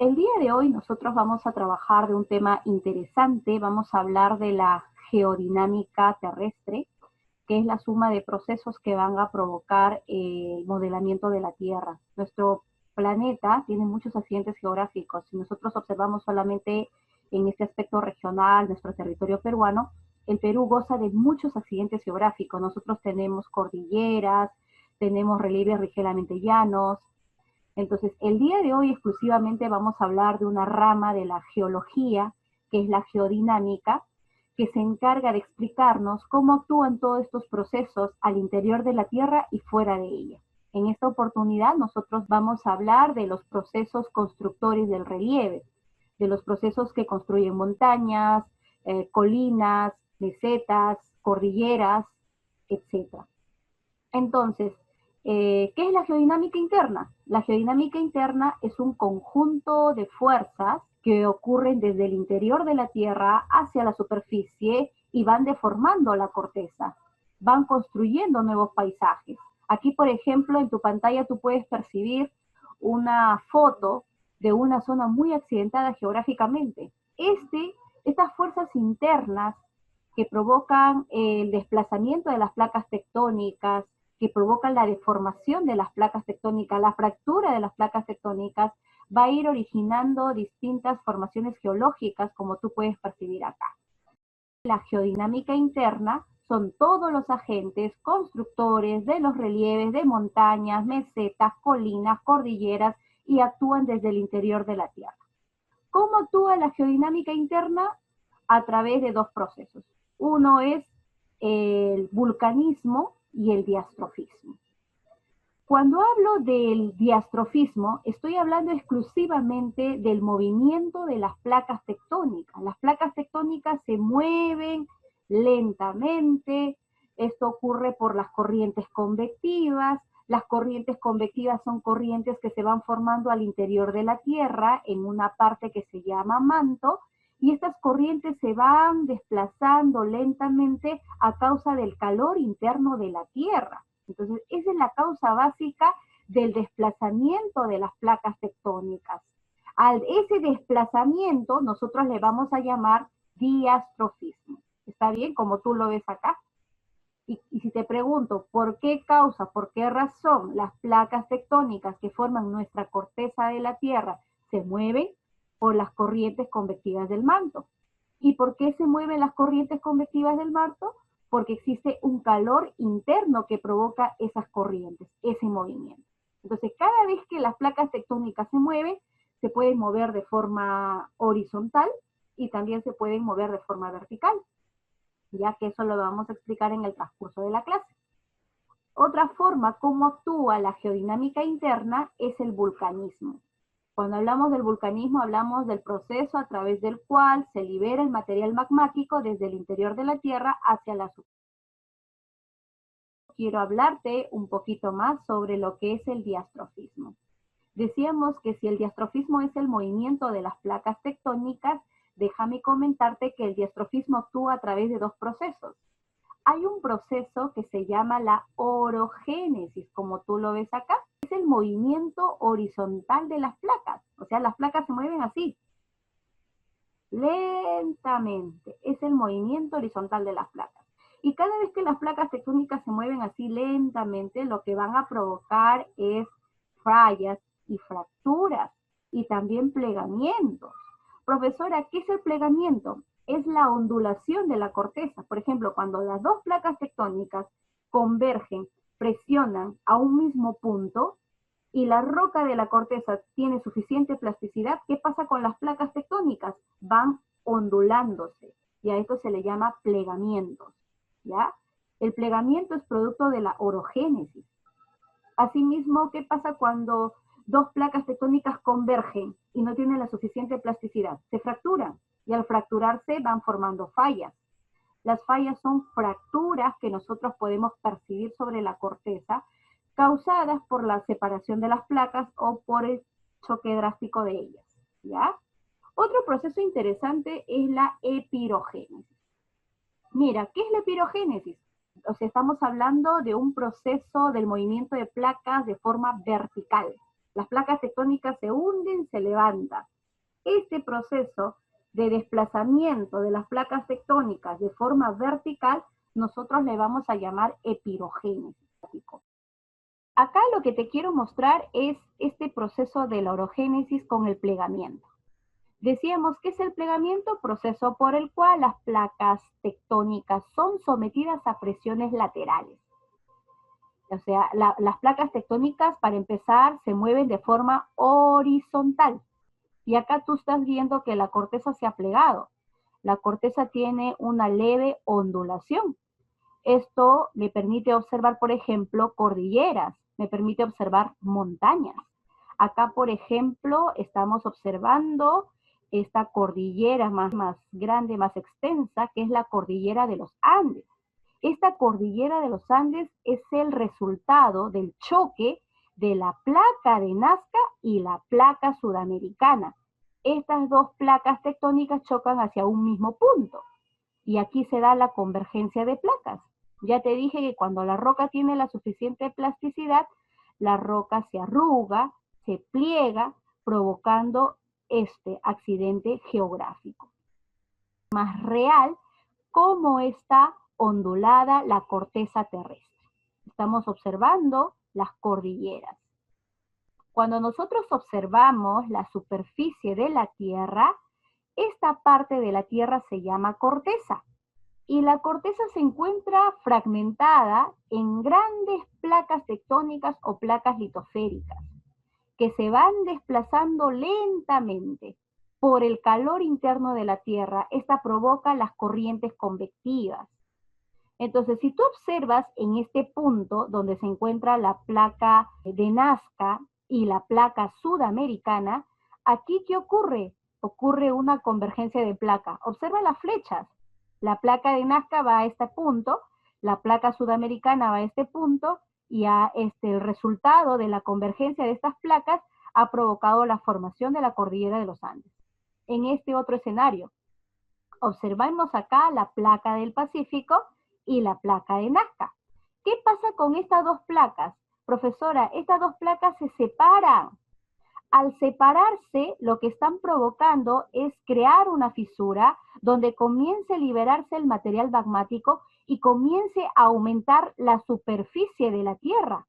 El día de hoy nosotros vamos a trabajar de un tema interesante, vamos a hablar de la geodinámica terrestre, que es la suma de procesos que van a provocar el modelamiento de la Tierra. Nuestro planeta tiene muchos accidentes geográficos. Si nosotros observamos solamente en este aspecto regional, nuestro territorio peruano, el Perú goza de muchos accidentes geográficos. Nosotros tenemos cordilleras, tenemos relieves ligeramente llanos. Entonces, el día de hoy exclusivamente vamos a hablar de una rama de la geología, que es la geodinámica, que se encarga de explicarnos cómo actúan todos estos procesos al interior de la Tierra y fuera de ella. En esta oportunidad nosotros vamos a hablar de los procesos constructores del relieve, de los procesos que construyen montañas, colinas, mesetas, cordilleras, etc. Entonces, ¿qué es la geodinámica interna? La geodinámica interna es un conjunto de fuerzas que ocurren desde el interior de la Tierra hacia la superficie y van deformando la corteza, van construyendo nuevos paisajes. Aquí, por ejemplo, en tu pantalla tú puedes percibir una foto de una zona muy accidentada geográficamente. Estas fuerzas internas que provocan el desplazamiento de las placas tectónicas, que provocan la deformación de las placas tectónicas, la fractura de las placas tectónicas, va a ir originando distintas formaciones geológicas, como tú puedes percibir acá. La geodinámica interna son todos los agentes constructores de los relieves de montañas, mesetas, colinas, cordilleras y actúan desde el interior de la Tierra. ¿Cómo actúa la geodinámica interna? A través de dos procesos. Uno es el vulcanismo y el diastrofismo. Cuando hablo del diastrofismo, estoy hablando exclusivamente del movimiento de las placas tectónicas. Las placas tectónicas se mueven lentamente, esto ocurre por las corrientes convectivas. Las corrientes convectivas son corrientes que se van formando al interior de la Tierra en una parte que se llama manto, y estas corrientes se van desplazando lentamente a causa del calor interno de la Tierra. Entonces, esa es la causa básica del desplazamiento de las placas tectónicas. A ese desplazamiento nosotros le vamos a llamar diastrofismo. ¿Está bien? Como tú lo ves acá. Y si te pregunto, ¿por qué causa, por qué razón las placas tectónicas que forman nuestra corteza de la Tierra se mueven? Por las corrientes convectivas del manto. ¿Y por qué se mueven las corrientes convectivas del manto? Porque existe un calor interno que provoca esas corrientes, ese movimiento. Entonces, cada vez que las placas tectónicas se mueven, se pueden mover de forma horizontal y también se pueden mover de forma vertical, ya que eso lo vamos a explicar en el transcurso de la clase. Otra forma como actúa la geodinámica interna es el vulcanismo. Cuando hablamos del vulcanismo, hablamos del proceso a través del cual se libera el material magmático desde el interior de la Tierra hacia la superficie. Quiero hablarte un poquito más sobre lo que es el diastrofismo. Decíamos que si el diastrofismo es el movimiento de las placas tectónicas, déjame comentarte que el diastrofismo actúa a través de dos procesos. Hay un proceso que se llama la orogénesis, como tú lo ves acá. Es el movimiento horizontal de las placas. O sea, las placas se mueven así, lentamente. Es el movimiento horizontal de las placas. Y cada vez que las placas tectónicas se mueven así lentamente, lo que van a provocar es fallas y fracturas y también plegamientos. Profesora, ¿qué es el plegamiento? Es la ondulación de la corteza. Por ejemplo, cuando las dos placas tectónicas convergen, presionan a un mismo punto y la roca de la corteza tiene suficiente plasticidad, ¿qué pasa con las placas tectónicas? Van ondulándose y a esto se le llama plegamientos, ¿ya? El plegamiento es producto de la orogénesis. Asimismo, ¿qué pasa cuando dos placas tectónicas convergen y no tienen la suficiente plasticidad? Se fracturan y al fracturarse van formando fallas. Las fallas son fracturas que nosotros podemos percibir sobre la corteza causadas por la separación de las placas o por el choque drástico de ellas, ¿ya? Otro proceso interesante es la epirogénesis. Mira, ¿qué es la epirogénesis? O sea, estamos hablando de un proceso del movimiento de placas de forma vertical. Las placas tectónicas se hunden, se levantan. Este proceso de desplazamiento de las placas tectónicas de forma vertical, nosotros le vamos a llamar epirogénesis. Acá lo que te quiero mostrar es este proceso de la orogénesis con el plegamiento. Decíamos que es el plegamiento, proceso por el cual las placas tectónicas son sometidas a presiones laterales. O sea, las placas tectónicas, para empezar, se mueven de forma horizontal. Y acá tú estás viendo que la corteza se ha plegado. La corteza tiene una leve ondulación. Esto me permite observar, por ejemplo, cordilleras, me permite observar montañas. Acá, por ejemplo, estamos observando esta cordillera más grande, más extensa, que es la cordillera de los Andes. Esta cordillera de los Andes es el resultado del choque de la placa de Nazca y la placa sudamericana. Estas dos placas tectónicas chocan hacia un mismo punto y aquí se da la convergencia de placas. Ya te dije que cuando la roca tiene la suficiente plasticidad, la roca se arruga, se pliega, provocando este accidente geográfico. Más real, cómo está ondulada la corteza terrestre. Estamos observando las cordilleras. Cuando nosotros observamos la superficie de la Tierra, esta parte de la Tierra se llama corteza. Y la corteza se encuentra fragmentada en grandes placas tectónicas o placas litosféricas, que se van desplazando lentamente. Por el calor interno de la Tierra, esta provoca las corrientes convectivas. Entonces, si tú observas en este punto donde se encuentra la placa de Nazca y la placa sudamericana, aquí ¿qué ocurre? Ocurre una convergencia de placa. Observa las flechas. La placa de Nazca va a este punto, la placa sudamericana va a este punto, y el resultado de la convergencia de estas placas ha provocado la formación de la cordillera de los Andes. En este otro escenario, observamos acá la placa del Pacífico y la placa de Nazca. ¿Qué pasa con estas dos placas? Profesora, estas dos placas se separan. Al separarse, lo que están provocando es crear una fisura donde comience a liberarse el material magmático y comience a aumentar la superficie de la Tierra.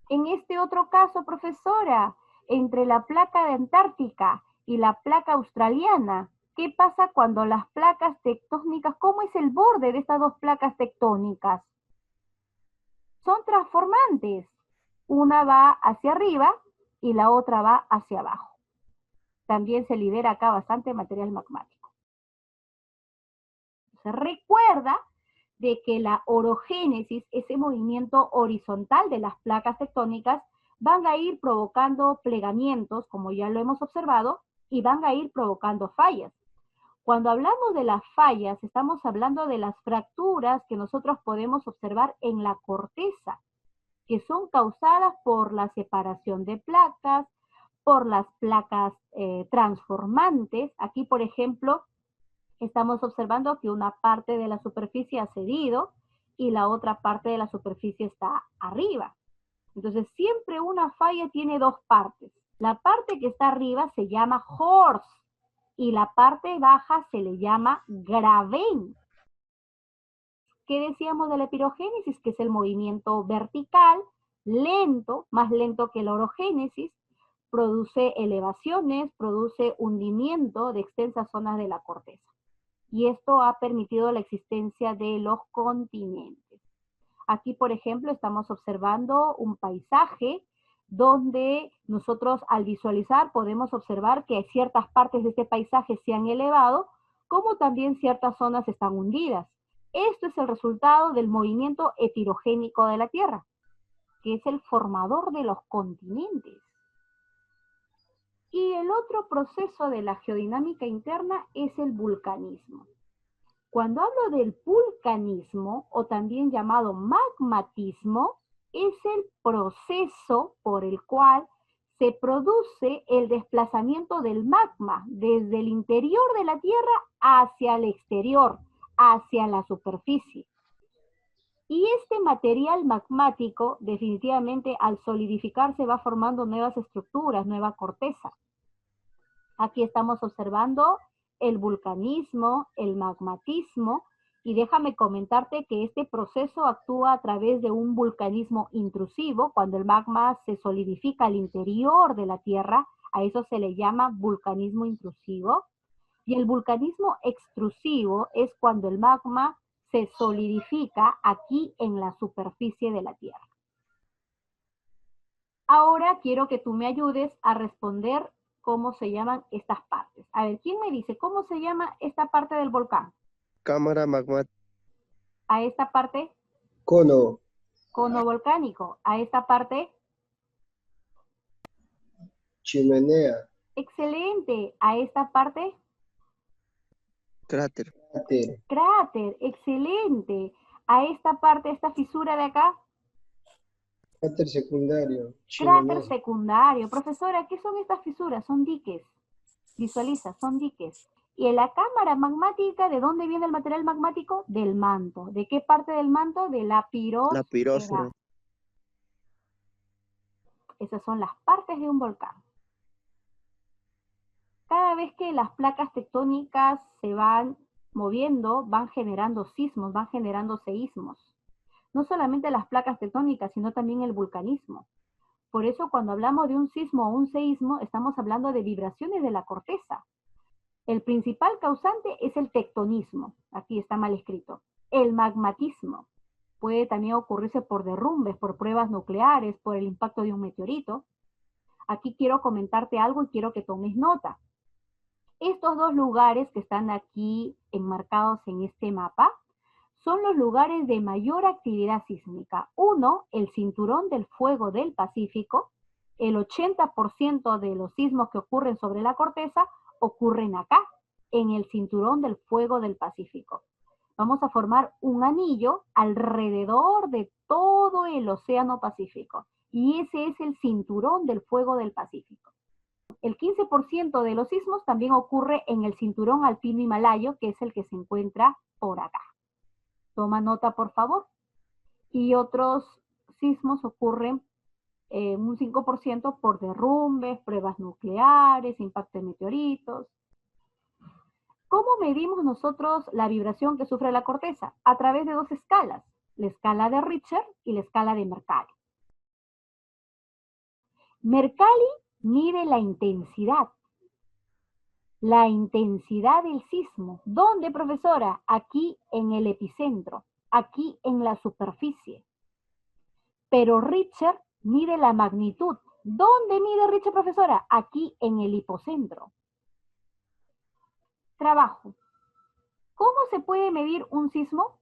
En este otro caso, profesora, entre la placa de Antártica y la placa australiana, ¿qué pasa cuando las placas tectónicas, cómo es el borde de estas dos placas tectónicas? Son transformantes. Una va hacia arriba y la otra va hacia abajo. También se libera acá bastante material magmático. Se recuerda de que la orogénesis, ese movimiento horizontal de las placas tectónicas, van a ir provocando plegamientos, como ya lo hemos observado, y van a ir provocando fallas. Cuando hablamos de las fallas, estamos hablando de las fracturas que nosotros podemos observar en la corteza, que son causadas por la separación de placas, por las placas transformantes. Aquí, por ejemplo, estamos observando que una parte de la superficie ha cedido y la otra parte de la superficie está arriba. Entonces, siempre una falla tiene dos partes. La parte que está arriba se llama horst y la parte baja se le llama graben. ¿Qué decíamos de la epirogénesis? Que es el movimiento vertical, lento, más lento que la orogénesis, produce elevaciones, produce hundimiento de extensas zonas de la corteza. Y esto ha permitido la existencia de los continentes. Aquí, por ejemplo, estamos observando un paisaje donde nosotros al visualizar podemos observar que ciertas partes de este paisaje se han elevado, como también ciertas zonas están hundidas. Esto es el resultado del movimiento heterogénico de la Tierra, que es el formador de los continentes. Y el otro proceso de la geodinámica interna es el vulcanismo. Cuando hablo del vulcanismo, o también llamado magmatismo, es el proceso por el cual se produce el desplazamiento del magma desde el interior de la Tierra hacia el exterior, hacia la superficie. Y este material magmático, definitivamente, al solidificarse va formando nuevas estructuras, nueva corteza. Aquí estamos observando el vulcanismo, el magmatismo, y déjame comentarte que este proceso actúa a través de un vulcanismo intrusivo. Cuando el magma se solidifica al interior de la Tierra, a eso se le llama vulcanismo intrusivo. Y el vulcanismo extrusivo es cuando el magma se solidifica aquí en la superficie de la Tierra. Ahora quiero que tú me ayudes a responder cómo se llaman estas partes. A ver, ¿quién me dice cómo se llama esta parte del volcán? Cámara magmática. A esta parte, Cono. cono volcánico. A esta parte, Chimenea. excelente. A esta parte, Cráter. Cráter. cráter, excelente. A esta parte, esta fisura de acá, Cráter secundario. cráter Chimenea. secundario. Profesora, ¿qué son estas fisuras? Son diques. Visualiza, son diques. Y en la cámara magmática, ¿de dónde viene el material magmático? Del manto. ¿De qué parte del manto? De la La pirósfera. pirósfera. Esas son las partes de un volcán. Cada vez que las placas tectónicas se van moviendo, van generando sismos, van generando seísmos. No solamente las placas tectónicas, sino también el vulcanismo. Por eso cuando hablamos de un sismo o un seísmo, estamos hablando de vibraciones de la corteza. El principal causante es el tectonismo. Aquí está mal escrito. El magmatismo. Puede también ocurrirse por derrumbes, por pruebas nucleares, por el impacto de un meteorito. Aquí quiero comentarte algo y quiero que tomes nota. Estos dos lugares que están aquí enmarcados en este mapa son los lugares de mayor actividad sísmica. Uno, el cinturón del fuego del Pacífico. El 80% de los sismos que ocurren sobre la corteza ocurren acá, en el cinturón del fuego del Pacífico. Vamos a formar un anillo alrededor de todo el océano Pacífico. Y ese es el cinturón del fuego del Pacífico. El 15% de los sismos también ocurre en el cinturón alpino himalayo, que es el que se encuentra por acá. Toma nota, por favor. Y otros sismos ocurren un 5% por derrumbes, pruebas nucleares, impacto de meteoritos. ¿Cómo medimos nosotros la vibración que sufre la corteza? A través de dos escalas, la escala de Richter y la escala de Mercalli. Mercalli mide la intensidad del sismo. ¿Dónde, profesora? Aquí en el epicentro, aquí en la superficie. Pero Richter mide la magnitud. ¿Dónde mide Richter, profesora? Aquí en el hipocentro. Trabajo. ¿Cómo se puede medir un sismo?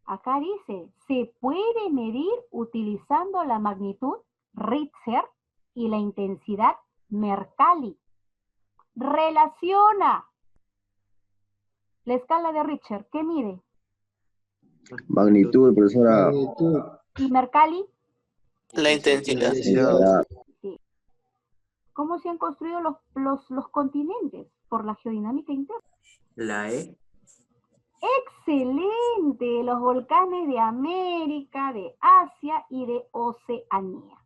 Acá dice, se puede medir utilizando la magnitud Richter y la intensidad Mercalli. Relaciona. La escala de Richter, ¿qué mide? Magnitud, profesora. Magnitud. ¿Y Mercalli? La intensidad. Sí. ¿Cómo se han construido los continentes? Por la geodinámica interna. La E. ¡Excelente! Los volcanes de América, de Asia y de Oceanía.